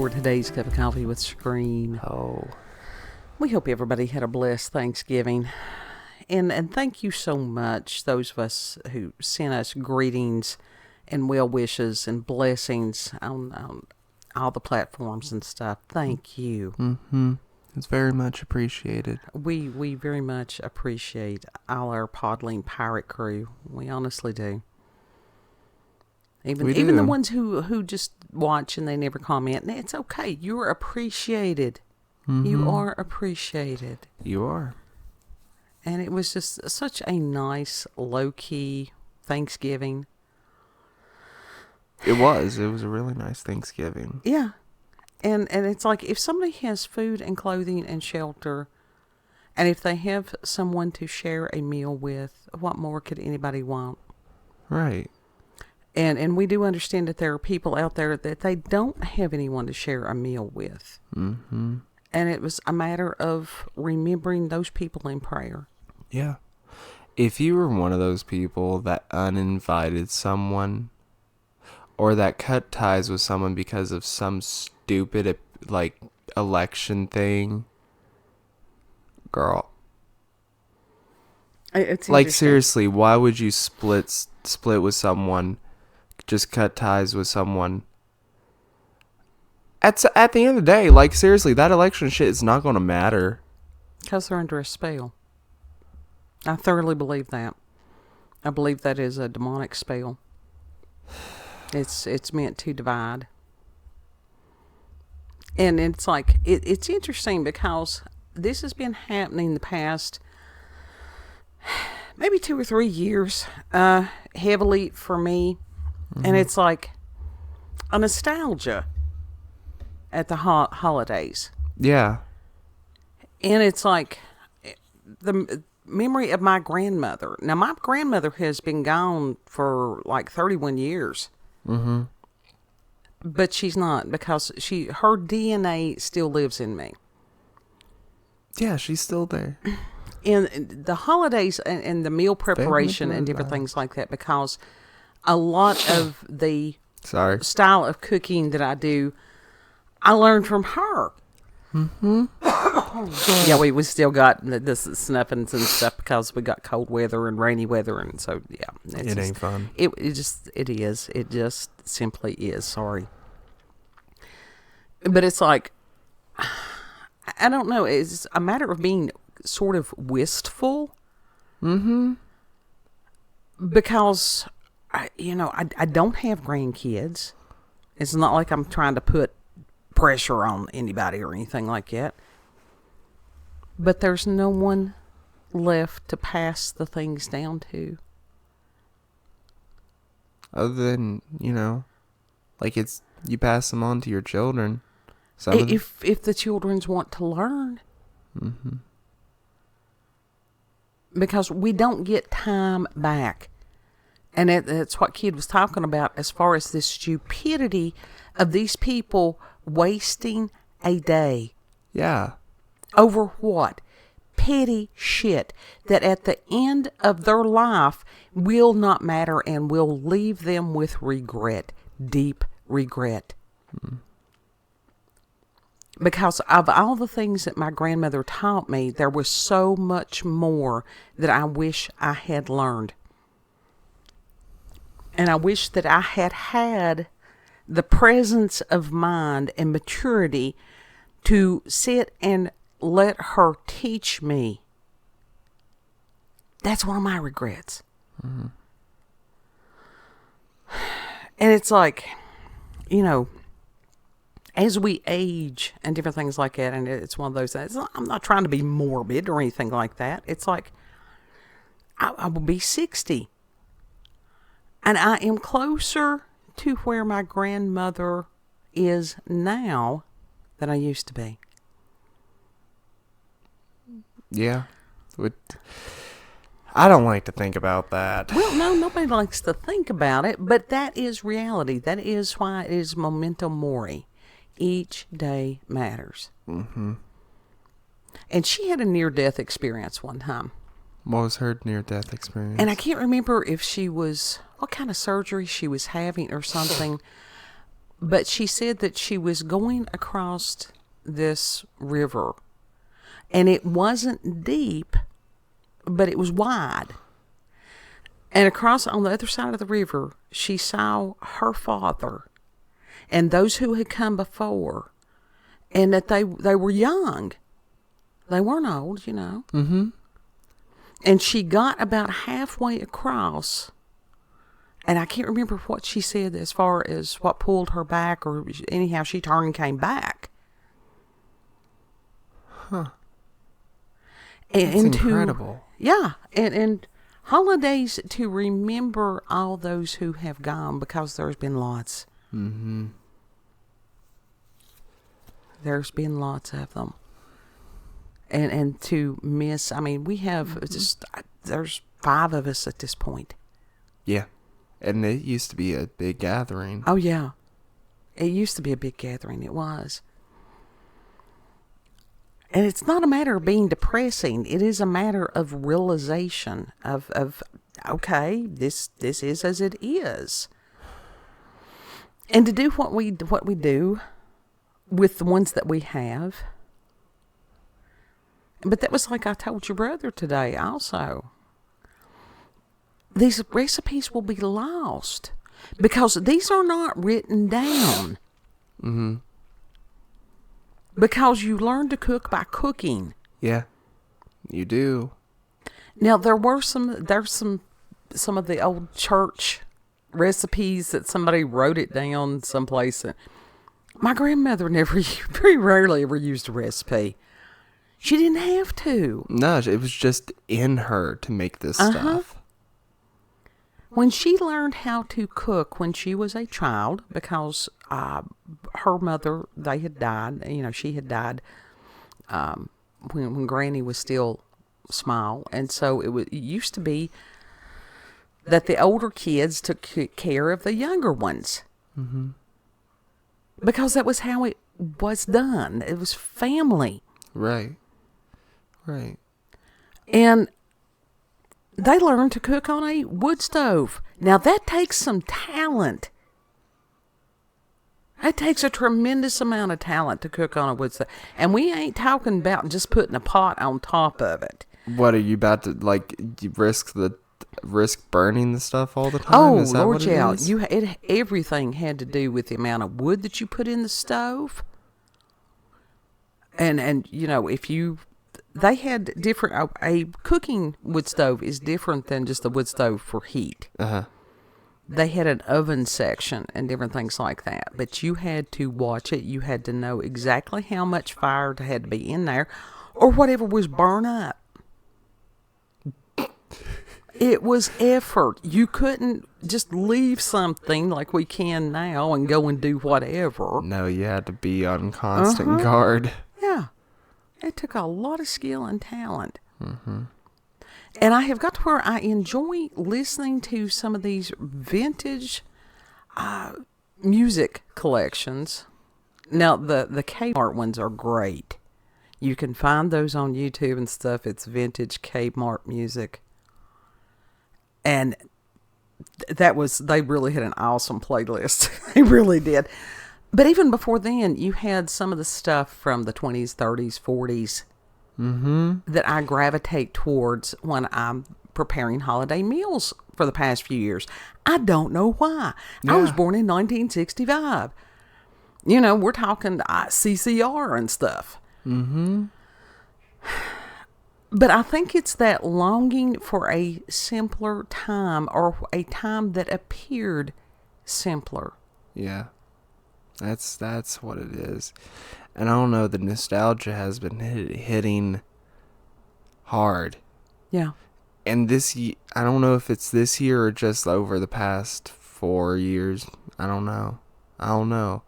for today's Cup of Coffee with Scream. Oh. We hope everybody had a blessed Thanksgiving. And thank you so much, those of us who sent us greetings and well wishes and blessings on all the platforms and stuff. Thank you. Mm-hmm. It's very much appreciated. We very much appreciate all our Podling pirate crew. We honestly do. Even the ones who just watch and they never comment. It's okay. You're appreciated. Mm-hmm. You are appreciated. You are. And it was just such a nice, low-key Thanksgiving. It was a really nice Thanksgiving. Yeah. And it's like, if somebody has food and clothing and shelter, and if they have someone to share a meal with, what more could anybody want? Right. And we do understand that there are people out there that they don't have anyone to share a meal with. Mm-hmm. And it was a matter of remembering those people in prayer. Yeah. If you were one of those people that uninvited someone or that cut ties with someone because of some stupid, like, election thing, girl. It's like, seriously, why would you split with someone, just cut ties with someone? At the end of the day, like, seriously, that election shit is not going to matter. Because they're under a spell. I thoroughly believe that. I believe that is a demonic spell. It's meant to divide. And it's like, it's interesting because this has been happening the past maybe 2 or 3 years, heavily for me. Mm-hmm. And it's like a nostalgia at the holidays. Yeah. And it's like the memory of my grandmother. Now, my grandmother has been gone for like 31 years. Mm-hmm. But she's not, because her DNA still lives in me. Yeah, she's still there. In the holidays and the meal preparation and different things like that, because a lot of the style of cooking that I do, I learned from her. Mm-hmm. Yeah, we still got this snuffings and stuff because we got cold weather and rainy weather, and so yeah, it ain't fun. It is. It just simply is. Sorry, but it's like, I don't know. It's a matter of being sort of wistful. Mm-hmm. Because I don't have grandkids. It's not like I'm trying to put pressure on anybody or anything like that. But there's no one left to pass the things down to. Other than, like you pass them on to your children. If the children's want to learn. Mm-hmm. Because we don't get time back. And that's what Kid was talking about as far as this stupidity of these people wasting a day. Yeah. Over what? Petty shit that at the end of their life will not matter and will leave them with regret. Deep regret. Mm. Because of all the things that my grandmother taught me, there was so much more that I wish I had learned. And I wish that I had the presence of mind and maturity to sit and let her teach me. That's one of my regrets. Mm-hmm. And it's like, as we age and different things like that, and it's one of those things, I'm not trying to be morbid or anything like that. It's like, I will be 60. And I am closer to where my grandmother is now than I used to be. Yeah. I don't like to think about that. Well, no, nobody likes to think about it, but that is reality. That is why it is memento mori. Each day matters. Mm-hmm. And she had a near-death experience one time. What was her near-death experience? And I can't remember if what kind of surgery she was having or something. But she said that she was going across this river, and it wasn't deep, but it was wide. And across on the other side of the river, she saw her father and those who had come before, and that they were young. They weren't old, you know. Mm-hmm. And she got about halfway across, and I can't remember what she said as far as what pulled her back, or anyhow, she turned and came back. Huh. And That's incredible. Yeah, and holidays to remember all those who have gone, because there's been lots. Mm-hmm. There's been lots of them. And to miss, I mean, we have there's 5 of us at this point. Yeah. And it used to be a big gathering. Oh, yeah. It used to be a big gathering. It was. And it's not a matter of being depressing. It is a matter of realization of okay, this is as it is. And to do what we do with the ones that we have. But that was like I told your brother today also. These recipes will be lost because these are not written down. Mm-hmm. Because you learn to cook by cooking. Yeah, you do. Now there's some of the old church recipes that somebody wrote it down someplace. My grandmother very rarely ever used a recipe. She didn't have to. No, it was just in her to make this stuff. When she learned how to cook when she was a child, because her mother, they had died. You know, she had died when Granny was still small, and so it used to be that the older kids took care of the younger ones. Mm-hmm. Because that was how it was done. It was family. Right. Right. And they learned to cook on a wood stove. Now that takes some talent. That takes a tremendous amount of talent to cook on a wood stove. And we ain't talking about just putting a pot on top of it. What are you about to, like, you risk burning the stuff all the time? Oh, Is that Lord, what it yeah. is? Everything had to do with the amount of wood that you put in the stove. And you know, they had different, a cooking wood stove is different than just a wood stove for heat. Uh-huh. They had an oven section and different things like that. But you had to watch it. You had to know exactly how much fire had to be in there or whatever was burned up. It was effort. You couldn't just leave something like we can now and go and do whatever. No, you had to be on constant guard. Yeah. It took a lot of skill and talent. Mm-hmm. And I have got to where I enjoy listening to some of these vintage music collections. Now, the Kmart ones are great. You can find those on YouTube and stuff. It's vintage Kmart music. And they really had an awesome playlist. They really did. But even before then, you had some of the stuff from the 20s, 30s, 40s that I gravitate towards when I'm preparing holiday meals for the past few years. I don't know why. Yeah. I was born in 1965. You know, we're talking CCR and stuff. Mm-hmm. But I think it's that longing for a simpler time, or a time that appeared simpler. Yeah. That's what it is. And I don't know, the nostalgia has been hitting hard. Yeah. And I don't know if it's this year or just over the past 4 years. I don't know.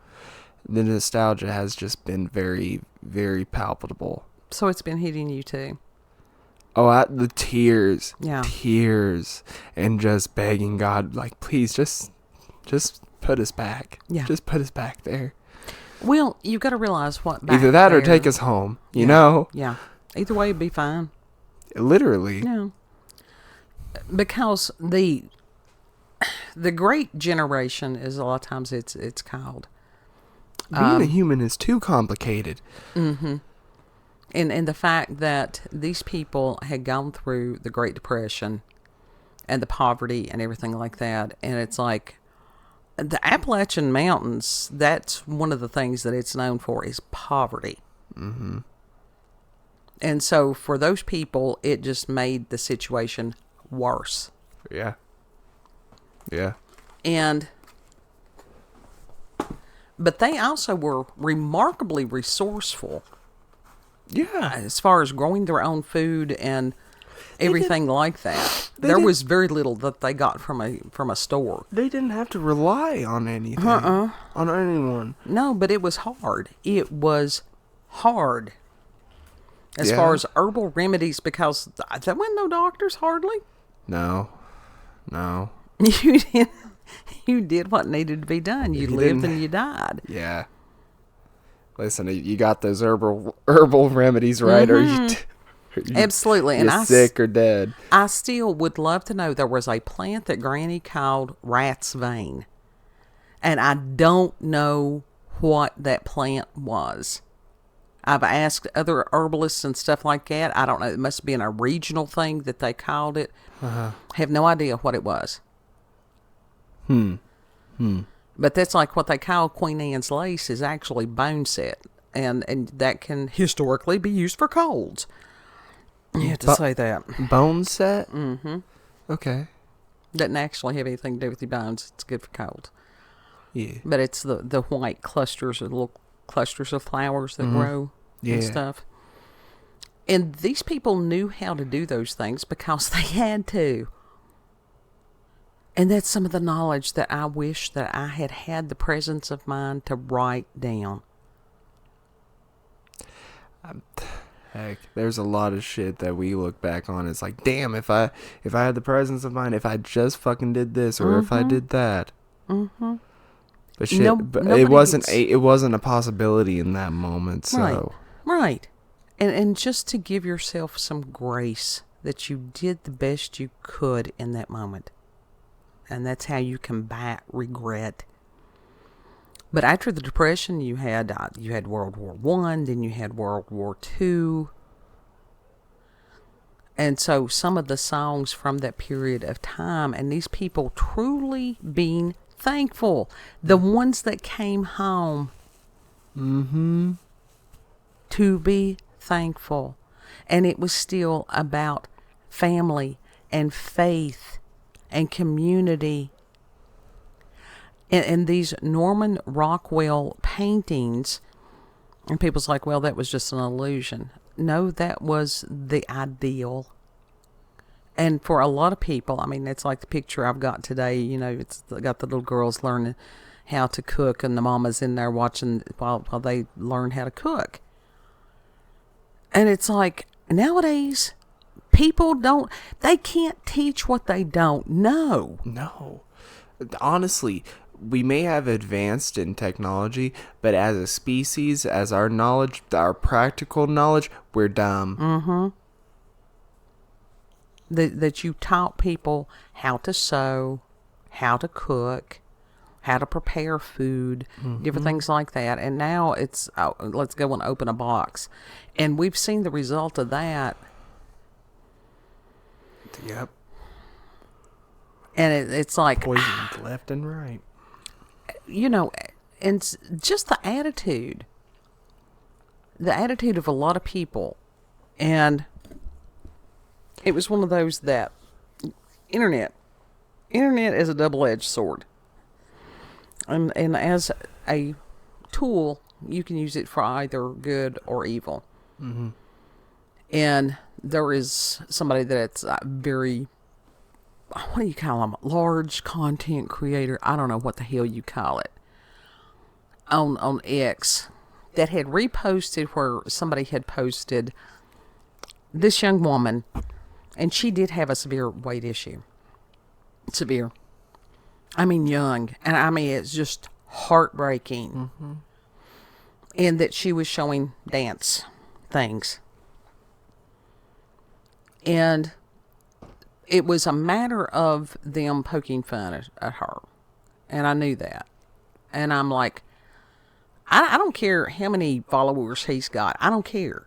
The nostalgia has just been very, very palpable. So it's been hitting you too. Oh, the tears. Yeah. Tears. And just begging God, like, please, just put us back. Yeah. Just put us back there. Well, you've got to realize what back either that there, or take us home, you yeah, know? Yeah. Either way would be fine. Literally. Yeah. Because the great generation is a lot of times it's called. Being a human is too complicated. And the fact that these people had gone through the Great Depression and the poverty and everything like that. And it's like the Appalachian Mountains, that's one of the things that it's known for is poverty. Mm-hmm. And so for those people, it just made the situation worse. Yeah. Yeah. But they also were remarkably resourceful. Yeah. As far as growing their own food and everything like that. There was very little that they got from a store. They didn't have to rely on anything. On anyone. No, but it was hard. It was hard. As far as herbal remedies, because there wasn't no doctors hardly. No. You did what needed to be done. You lived and you died. Yeah. Listen, you got those herbal remedies right, or you absolutely, you're and sick or dead. I still would love to know. There was a plant that Granny called rat's vein, and I don't know what that plant was. I've asked other herbalists and stuff like that. I don't know. It must have been a regional thing that they called it. Have no idea what it was. But that's like what they call Queen Anne's lace is actually bone set. And that can historically be used for colds. You have to say that. Bone set? Mm-hmm. Okay. Doesn't actually have anything to do with your bones. It's good for cold. Yeah. But it's the white clusters, the little clusters of flowers that grow and stuff. And these people knew how to do those things because they had to. And that's some of the knowledge that I wish that I had had the presence of mind to write down. Heck, there's a lot of shit that we look back on. It's like, damn, if I had the presence of mind, if I just fucking did this, or if I did that. Mm-hmm. But shit, it wasn't a possibility in that moment. So right. And just to give yourself some grace that you did the best you could in that moment. And that's how you combat regret. But after the Depression, you had World War I, then you had World War II. And so some of the songs from that period of time, and these people truly being thankful, the ones that came home to be thankful. And it was still about family and faith and community. And these Norman Rockwell paintings, and people's like, well, that was just an illusion. No, that was the ideal. And for a lot of people, I mean, it's like the picture I've got today, you know, it's got the little girls learning how to cook, and the mama's in there watching while they learn how to cook. And it's like, nowadays, people they can't teach what they don't know. No. Honestly, we may have advanced in technology, but as a species, as our knowledge, our practical knowledge, we're dumb. Mm-hmm. That you taught people how to sew, how to cook, how to prepare food, different things like that. And now it's, let's go and open a box. And we've seen the result of that. Yep. And it's like poisoned left and right. You know, and it's just the attitude of a lot of people. And it was one of those that internet is a double-edged sword. And as a tool, you can use it for either good or evil. Mm-hmm. And there is somebody that's very, what do you call them? Large content creator. I don't know what the hell you call it. On X, that had reposted where somebody had posted this young woman, and she did have a severe weight issue. Severe. I mean, young. And I mean, it's just heartbreaking. Mm-hmm. And that she was showing dance things. And it was a matter of them poking fun at her. And I knew that. And I'm like, I don't care how many followers he's got. I don't care.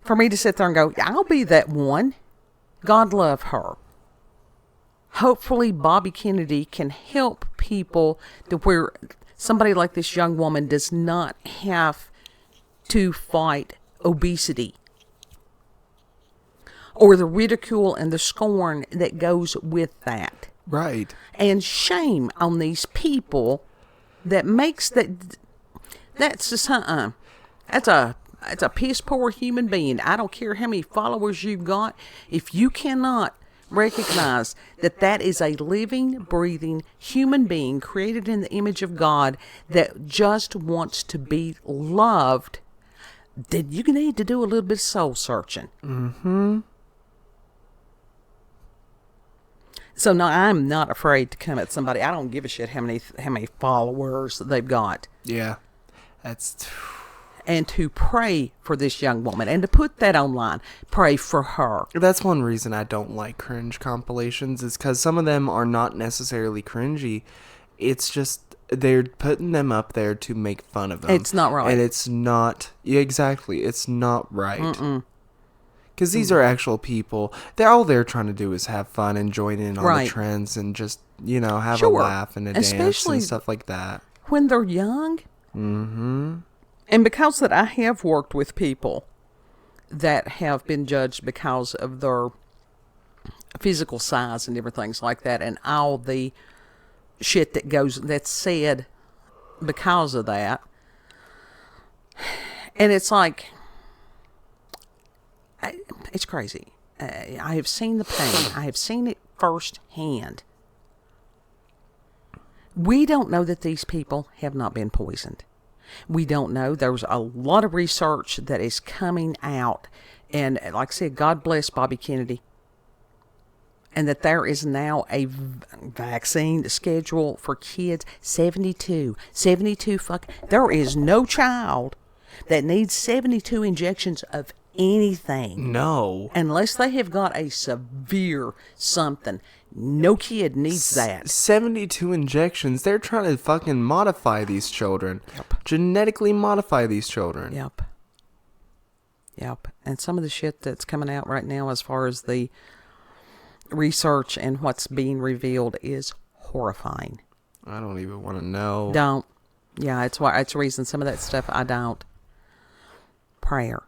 For me to sit there and go, I'll be that one. God love her. Hopefully Bobby Kennedy can help people to where somebody like this young woman does not have to fight obesity or the ridicule and the scorn that goes with that. Right. And shame on these people that makes that's just that's a piss poor human being. I don't care how many followers you've got. If you cannot recognize that is a living, breathing human being created in the image of God that just wants to be loved, then you need to do a little bit of soul searching. Mm-hmm. So no, I'm not afraid to come at somebody. I don't give a shit how many followers they've got. Yeah. That's... And to pray for this young woman and to put that online. Pray for her. That's one reason I don't like cringe compilations, is because some of them are not necessarily cringy. It's just they're putting them up there to make fun of them. It's not right. And it's not... Yeah, exactly. It's not right. Because these are actual people. All they're trying to do is have fun and join in on the trends and just, have a laugh and a dance and stuff like that. When they're young. Mm-hmm. And because that I have worked with people that have been judged because of their physical size and different things like that, and all the shit that's said because of that. And it's like, it's crazy. I have seen the pain. I have seen it firsthand. We don't know that these people have not been poisoned. We don't know. There's a lot of research that is coming out. And like I said, God bless Bobby Kennedy. And that there is now a vaccine schedule for kids. 72 there is no child that needs 72 injections of anything. No. Unless they have got a severe something. No kid needs that. 72 injections. They're trying to fucking modify these children. Yep. Genetically modify these children. Yep. And some of the shit that's coming out right now as far as the research and what's being revealed is horrifying. I don't even want to know. Don't. Yeah, it's the reason some of that stuff I don't. Prayer.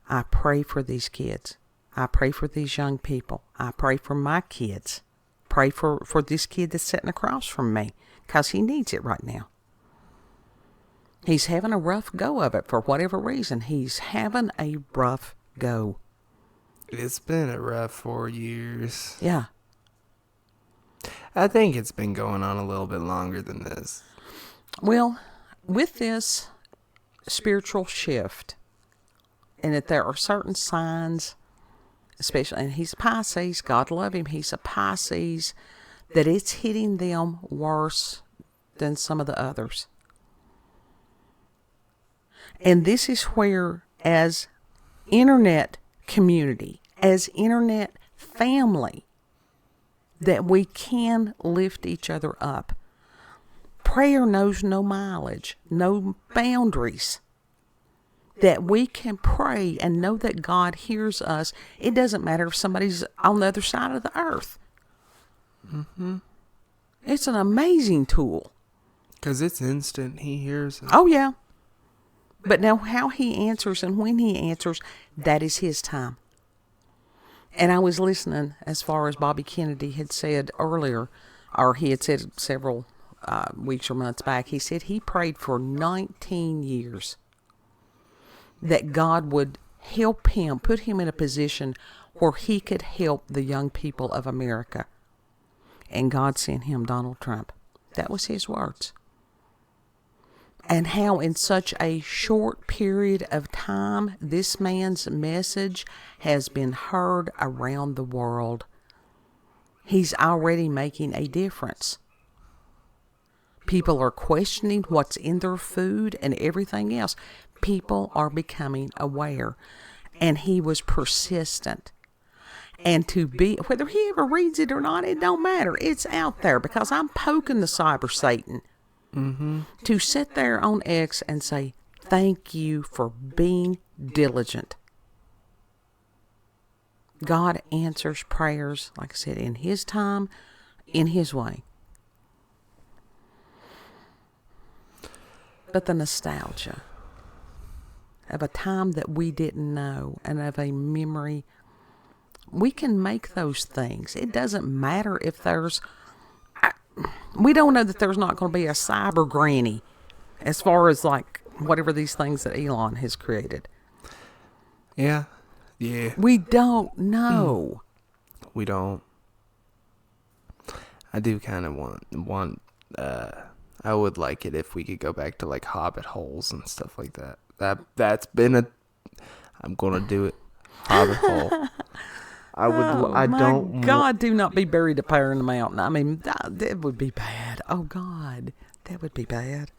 I pray for these kids. I pray for these young people. I pray for my kids. Pray for this kid that's sitting across from me, because he needs it right now. He's having a rough go of it for whatever reason. He's having a rough go. It's been a rough 4 years. Yeah. I think it's been going on a little bit longer than this. Well, with this spiritual shift, and that there are certain signs, especially, and he's a Pisces, God love him, he's a Pisces, that it's hitting them worse than some of the others. And this is where, as internet community, as internet family, that we can lift each other up. Prayer knows no mileage, no boundaries. That we can pray and know that God hears us. It doesn't matter if somebody's on the other side of the earth. Mm-hmm. It's an amazing tool. Because it's instant. He hears us. Oh, yeah. But now how he answers and when he answers, that is his time. And I was listening as far as Bobby Kennedy had said earlier, or he had said several weeks or months back. He said he prayed for 19 years. That God would help him, put him in a position where he could help the young people of America. And God sent him Donald Trump. That was his words. And how in such a short period of time, this man's message has been heard around the world. He's already making a difference. People are questioning what's in their food and everything else. People are becoming aware. And he was persistent. And to be, whether he ever reads it or not, it don't matter. It's out there because I'm poking the cyber Satan. To sit there on X and say, thank you for being diligent. God answers prayers, like I said, in His time, in His way. But the nostalgia of a time that we didn't know and of a memory, we can make those things. It doesn't matter if there's... we don't know that there's not going to be a cyber granny as far as like whatever these things that Elon has created. Yeah. We don't know. We don't. I do kind of want I would like it if we could go back to like hobbit holes and stuff like that. That's been I'm gonna do it. Hobbit hole. God, do not be buried up there in the mountain. I mean, that would be bad. Oh God, that would be bad.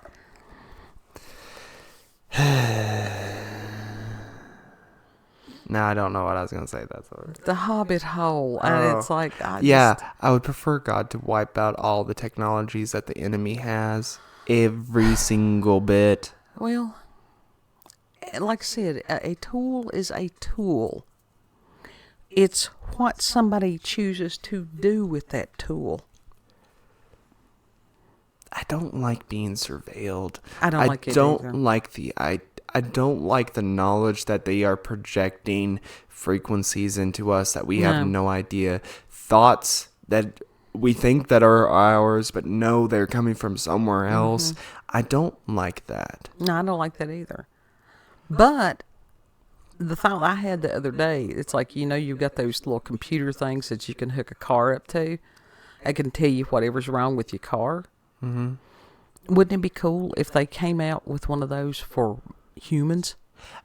No, I don't know what I was gonna say. That's all right. The hobbit hole, and it's like, I would prefer God to wipe out all the technologies that the enemy has, every single bit. Well, like I said, a tool is a tool. It's what somebody chooses to do with that tool. I don't like being surveilled. I don't like it either. I don't like the knowledge that they are projecting frequencies into us that we have no idea. Thoughts that we think that are ours, but no, they're coming from somewhere else. I don't like that. No, I don't like that either. But the thought I had the other day, it's like, you've got those little computer things that you can hook a car up to. It can tell you whatever's wrong with your car. Mm-hmm. Wouldn't it be cool if they came out with one of those for humans?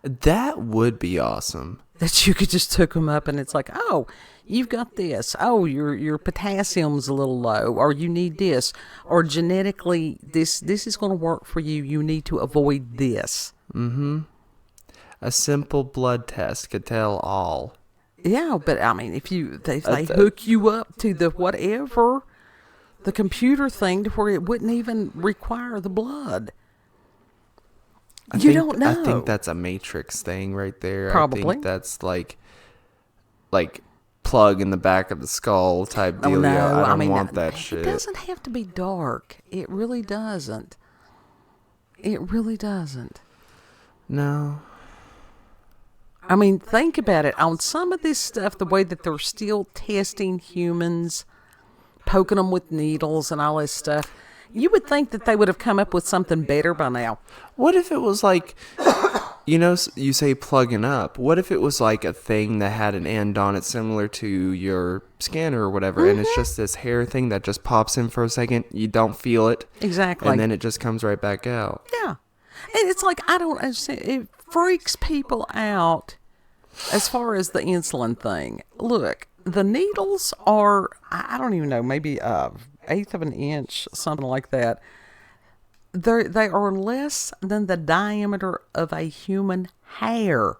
That would be awesome. That you could just hook them up and it's like, oh, you've got this. Oh, your potassium's a little low, or you need this, or genetically this is going to work for you. You need to avoid this. Mm-hmm. A simple blood test could tell all. Yeah, but I mean, if they hook you up to the whatever, the computer thing to where it wouldn't even require the blood. You don't know. I think that's a Matrix thing right there. Probably. I think that's like plug in the back of the skull type dealio. No, I don't want that shit. It doesn't have to be dark. It really doesn't. It really doesn't. No. I mean, think about it. On some of this stuff, the way that they're still testing humans, poking them with needles and all this stuff, you would think that they would have come up with something better by now. What if it was like, you say plugging up. What if it was like a thing that had an end on it similar to your scanner or whatever, and it's just this hair thing that just pops in for a second, you don't feel it. Exactly. And then it just comes right back out. Yeah. And it's like, I don't understand. It freaks people out as far as the insulin thing. Look, the needles are, I don't even know, maybe eighth of an inch, something like that. They are less than the diameter of a human hair.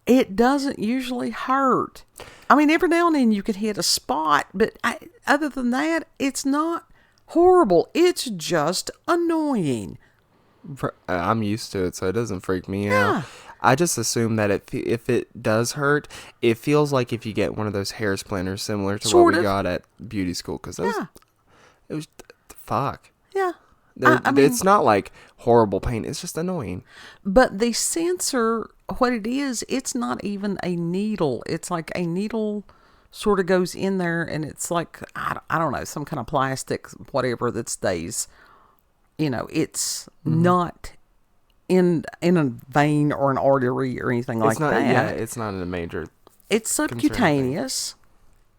It doesn't usually hurt. I mean, every now and then you could hit a spot, but other than that, it's not horrible. It's just annoying. I'm used to it, so it doesn't freak me out. I just assume that if it does hurt, it feels like if you get one of those hair splinters similar to what we got at beauty school. Because it was, fuck. Yeah. I mean, it's not like horrible pain. It's just annoying. But the sensor, what it is, it's not even a needle. It's like a needle sort of goes in there, and it's like, I don't know, some kind of plastic, whatever, that stays. It's not in a vein or an artery or anything like that. Yeah, it's not in a major. It's subcutaneous,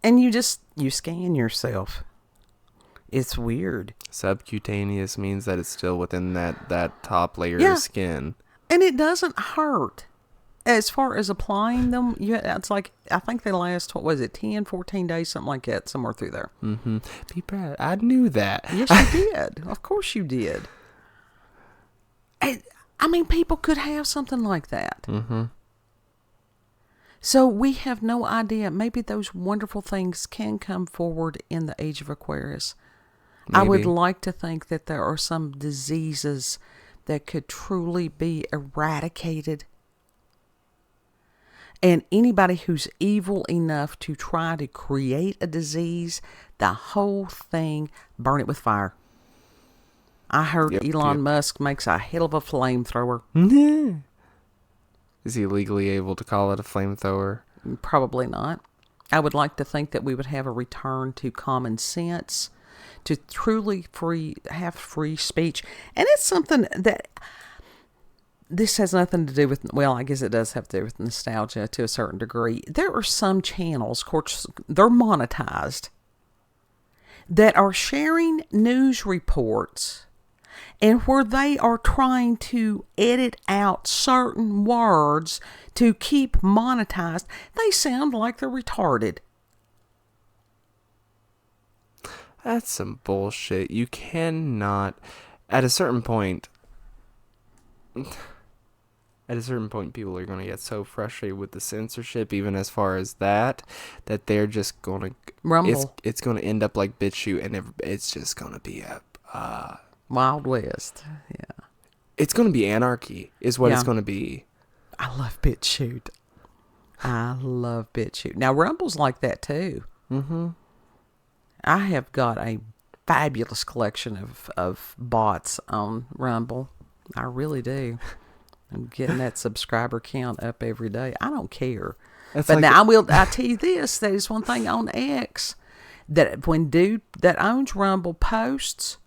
and you scan yourself. It's weird. Subcutaneous means that it's still within that top layer of skin. And it doesn't hurt. As far as applying them, it's like, I think they last, 10, 14 days, something like that, somewhere through there. Mm-hmm. Be proud. I knew that. Yes, you did. Of course you did. I mean, people could have something like that. Mm-hmm. So we have no idea. Maybe those wonderful things can come forward in the age of Aquarius. I would maybe. like to think that there are some diseases that could truly be eradicated. And anybody who's evil enough to try to create a disease, the whole thing, burn it with fire. I heard Elon Musk makes a hell of a flamethrower. Is he legally able to call it a flamethrower? Probably not. I would like to think that we would have a return to common sense, to truly have free speech. And it's something that this has nothing to do with, well, I guess it does have to do with nostalgia to a certain degree. There are some channels, of course, they're monetized, that are sharing news reports and where they are trying to edit out certain words to keep monetized. They sound like they're retarded. That's some bullshit. You cannot, at a certain point, people are going to get so frustrated with the censorship, even as far as that they're just going to Rumble. It's going to end up like BitChute, and it's just going to be a Wild West. Yeah. It's going to be anarchy, is what it's going to be. I love BitChute. Now, Rumble's like that too. Mm-hmm. I have got a fabulous collection of bots on Rumble. I really do. I'm getting that subscriber count up every day. I don't care. I tell you this, that is one thing on X, that when dude that owns Rumble posts,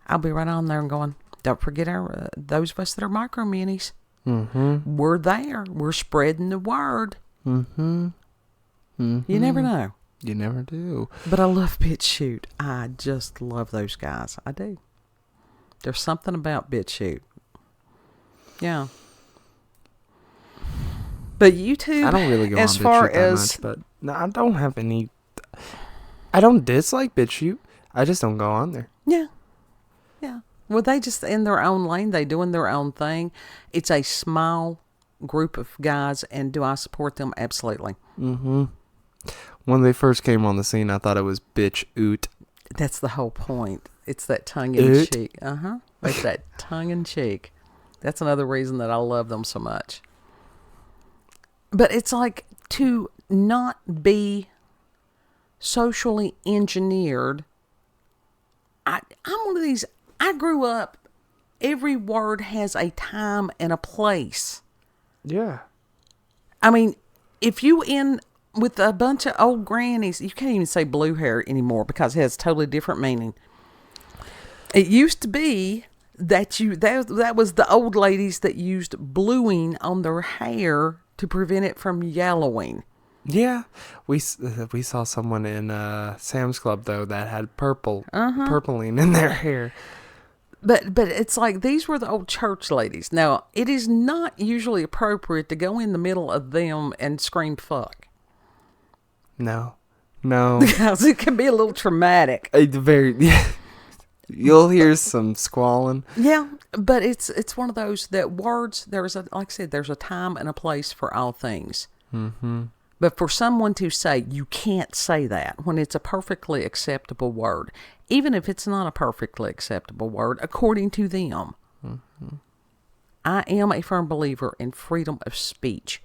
I'll be right on there and going, don't forget those of us that are micro minis. Mm-hmm. We're there. We're spreading the word. Mm-hmm. Mm-hmm. You never know. You never do. But I love BitChute. I just love those guys. I do. There's something about BitChute. Yeah. But YouTube, I don't really go as on far BitChute as that much, but no, I don't have any. I don't dislike BitChute. I just don't go on there. Yeah. Well, they just in their own lane. They doing their own thing. It's a small group of guys, and do I support them? Absolutely. Mm-hmm. When they first came on the scene, I thought it was bitch-oot. That's the whole point. It's that tongue-in-cheek. It's that tongue-in-cheek. That's another reason that I love them so much. But it's like to not be socially engineered. I'm one of these. I grew up, every word has a time and a place. Yeah. I mean, if you in with a bunch of old grannies, you can't even say blue hair anymore because it has totally different meaning. It used to be that that was the old ladies that used bluing on their hair to prevent it from yellowing. Yeah, we saw someone in Sam's Club though that had purpling in their hair. But it's like these were the old church ladies. Now, it is not usually appropriate to go in the middle of them and scream fuck. No. Because it can be a little traumatic. You'll hear some squalling. Yeah, but it's one of those that words, like I said, there's a time and a place for all things. Mm-hmm. But for someone to say, you can't say that when it's a perfectly acceptable word, even if it's not a perfectly acceptable word, according to them, mm-hmm. I am a firm believer in freedom of speech.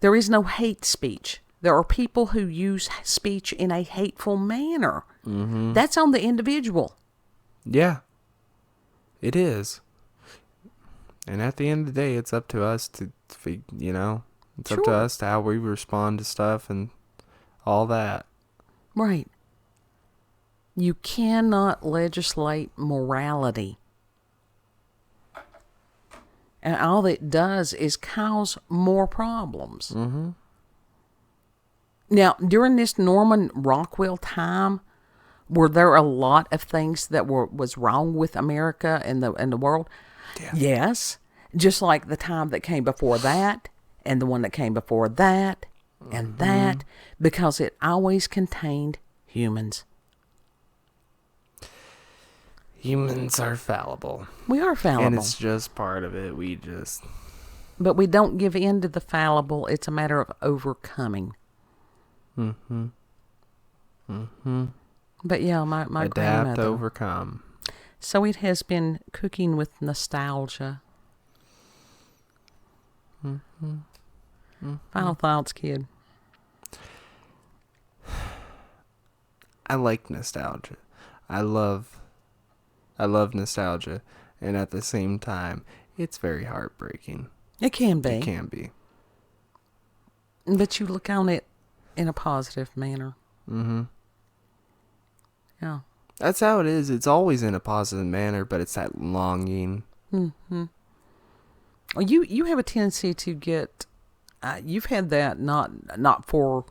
There is no hate speech. There are people who use speech in a hateful manner. Mm-hmm. That's on the individual. Yeah, it is. And at the end of the day, it's up to us to, it's up to us to how we respond to stuff and all that. Right. You cannot legislate morality. And all it does is cause more problems. Mm-hmm. Now, during this Norman Rockwell time, were there a lot of things that was wrong with America and the world? Yeah. Yes. Just like the time that came before that, and the one that came before that, and mm-hmm. that, because it always contained humans. Humans are fallible. We are fallible. And it's just part of it. But we don't give in to the fallible. It's a matter of overcoming. Mm-hmm. Mm-hmm. But yeah, my Adapt, grandmother. overcome. So it has been cooking with nostalgia. Final thoughts, kid. I like nostalgia. I love nostalgia, and at the same time, it's very heartbreaking. It can be. It can be. But you look on it in a positive manner. Mm-hmm. Yeah. That's how it is. It's always in a positive manner, but it's that longing. Mm-hmm. Well, you have a tendency to get. You've had that not for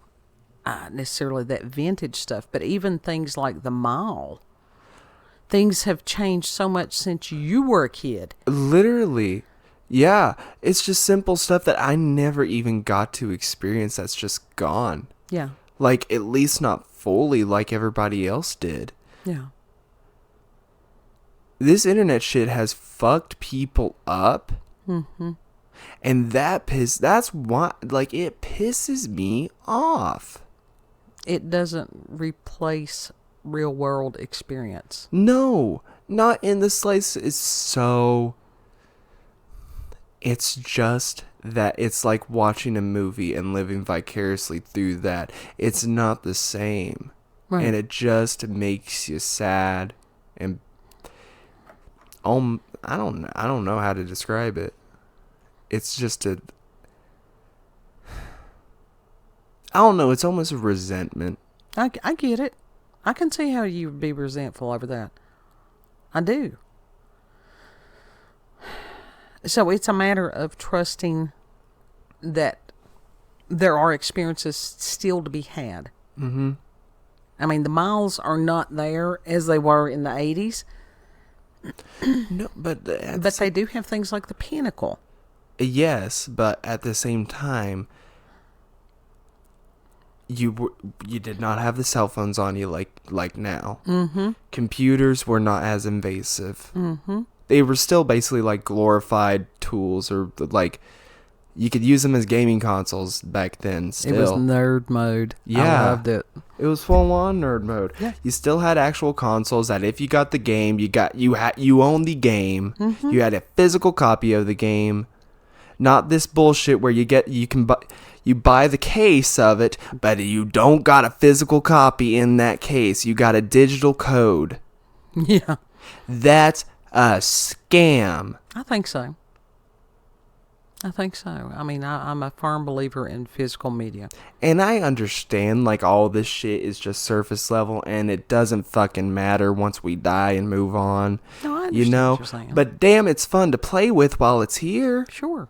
necessarily that vintage stuff, but even things like the mall. Things have changed so much since you were a kid. Literally. Yeah. It's just simple stuff that I never even got to experience that's just gone. Yeah. Like, at least not fully like everybody else did. Yeah. This internet shit has fucked people up. Mm-hmm. And that's why, like, it pisses me off. It doesn't replace real world experience. No, not in the slice. It's just that it's like watching a movie and living vicariously through that. It's not the same. Right. And it just makes you sad. And I don't know how to describe it. It's just I don't know, it's almost a resentment. I get it. I can see how you would be resentful over that. I do. So it's a matter of trusting that there are experiences still to be had. Mm-hmm. I mean, the miles are not there as they were in the 80s. No, but they do have things like the Pinnacle. Yes, but at the same time, you did not have the cell phones on you like now. Mm-hmm. Computers were not as invasive. Mm-hmm. They were still basically like glorified tools, or like you could use them as gaming consoles back then. Still, it was nerd mode. Yeah, I loved it. It was full on nerd mode. Yeah. You still had actual consoles that if you got the game, you owned the game. Mm-hmm. You had a physical copy of the game. Not this bullshit where you buy the case of it, but you don't got a physical copy in that case. You got a digital code. Yeah. That's a scam. I think so. I mean, I'm a firm believer in physical media. And I understand, like, all this shit is just surface level, and it doesn't fucking matter once we die and move on. No, I understand what you're saying. But damn, it's fun to play with while it's here. Sure.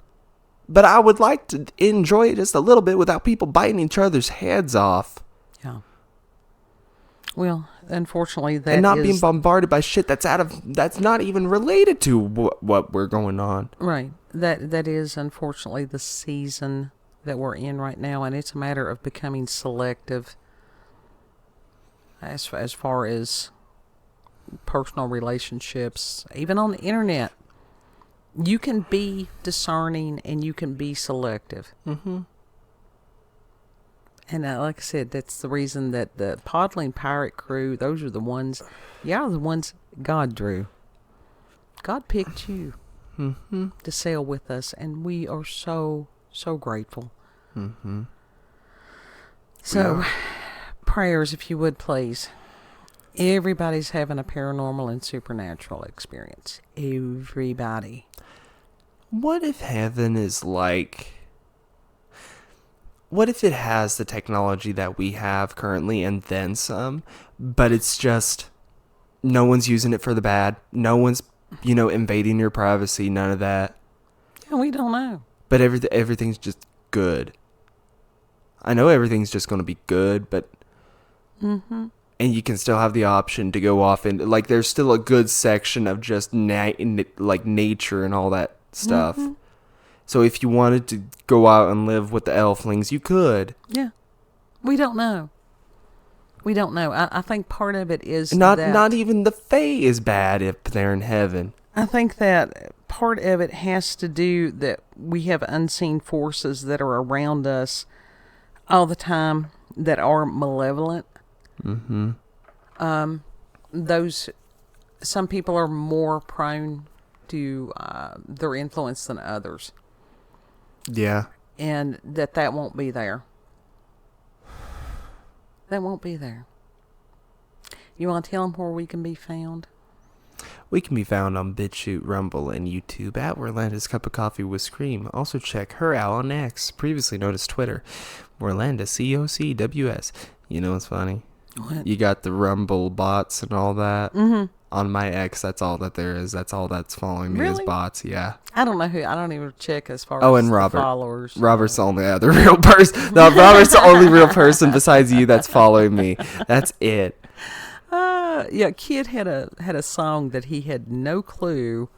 But I would like to enjoy it just a little bit without people biting each other's heads off. Yeah. Well, unfortunately, and not being bombarded by shit that's not even related to what we're going on. Right. That is unfortunately the season that we're in right now, and it's a matter of becoming selective as far as personal relationships, even on the internet. You can be discerning and you can be selective. Mm-hmm. And like I said, that's the reason that the Podling Pirate Crew, those are the ones God drew. God picked you to sail with us, and we are so, so grateful. Mm-hmm. So, prayers, if you would, please. Everybody's having a paranormal and supernatural experience. Everybody. What if heaven is like... What if it has the technology that we have currently and then some, but it's just no one's using it for the bad. No one's, invading your privacy, none of that. Yeah, we don't know. But everything's just good. I know everything's just going to be good, but... Mm-hmm. And you can still have the option to go off and, like, there's still a good section of just, nature and all that stuff. Mm-hmm. So if you wanted to go out and live with the elflings, you could. Yeah. We don't know. I think part of it is not even the Fae is bad if they're in heaven. I think that part of it has to do that we have unseen forces that are around us all the time that are malevolent. Mm-hmm. those some people are more prone to their influence than others, Yeah. and that won't be there. That won't be there. You want to tell them where we can be found? We can be found on BitChute, Rumble, and YouTube at Werlanda's Cup of Coffee with Scream. Also check her out on X, previously known as Twitter, Werlanda, COCWS. You know what's funny? What? You got the Rumble bots and all that. Mm-hmm. On my X, that's all that there is. That's all that's following me is Really? bots, yeah. I don't know who. I don't even check as far Oh, as and the Robert. followers. Robert's the only other real person. No, Robert's the only real person besides you that's following me. That's it. Yeah, Kid had a song that he had no clue,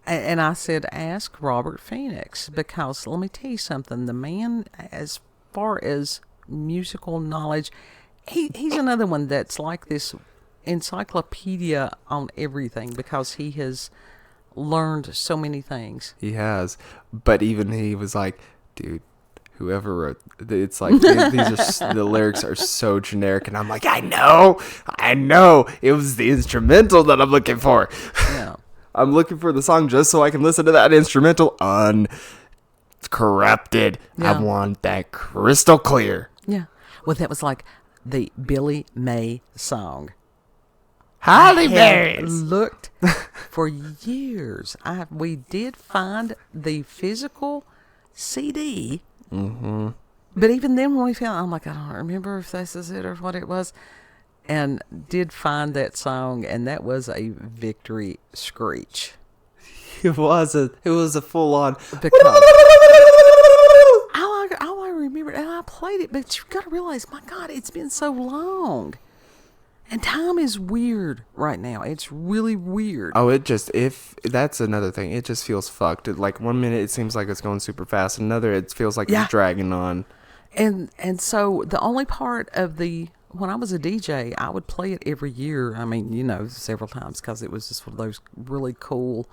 and I said, ask Robert Phoenix, because let me tell you something. The man, as far as musical knowledge, he's another one that's like this encyclopedia on everything, because he has learned so many things. He has. But even he was like, dude, whoever wrote it's like these are the lyrics are so generic, and I'm like, I know it was the instrumental that I'm looking for. Yeah. I'm looking for the song just so I can listen to that instrumental uncorrupted. Yeah. I want that crystal clear. Yeah. Well, that was like the Billy May song. Holly I had berries. looked for years. We did find the physical CD. Mm-hmm. But even then, when we found it, I'm like, I don't remember if this is it or what it was. And did find that song, and that was a victory screech. It was a full on. Because all I remember, and I played it, but you've got to realize, my God, it's been so long. And time is weird right now. It's really weird. Oh, if that's another thing. It just feels fucked. Like 1 minute it seems like it's going super fast. Another it feels like it's dragging on. And so the only part of when I was a DJ, I would play it every year. I mean, several times, because it was just one of those really cool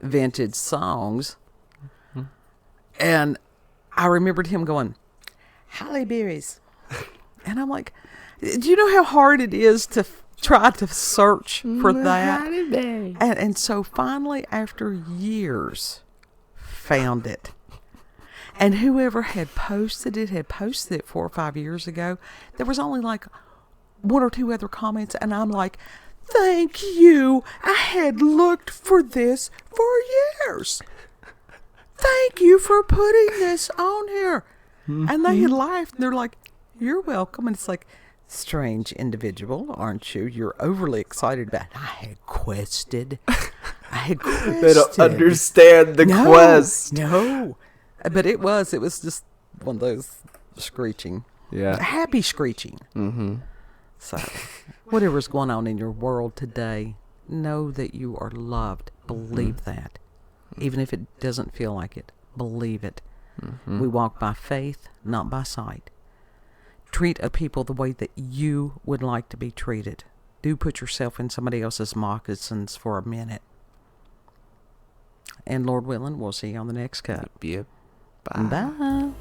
vintage songs. Mm-hmm. And I remembered him going, Halle Berry's. And I'm like, do you know how hard it is to try to search for that? And so finally, after years, found it. And whoever had posted it 4 or 5 years ago. There was only like 1 or 2 other comments, and I'm like, thank you. I had looked for this for years. Thank you for putting this on here. Mm-hmm. And they had laughed, and they're like, you're welcome. And it's like, strange individual, aren't you? You're overly excited about it. I had quested. They don't understand the quest. No. But it was just one of those screeching. Yeah. Happy screeching. Mm-hmm. So, whatever's going on in your world today, know that you are loved. Believe that. Even if it doesn't feel like it. Believe it. Mm-hmm. We walk by faith, not by sight. Treat a people the way that you would like to be treated. Do put yourself in somebody else's moccasins for a minute. And Lord willing, we'll see you on the next cup. Yep. Bye.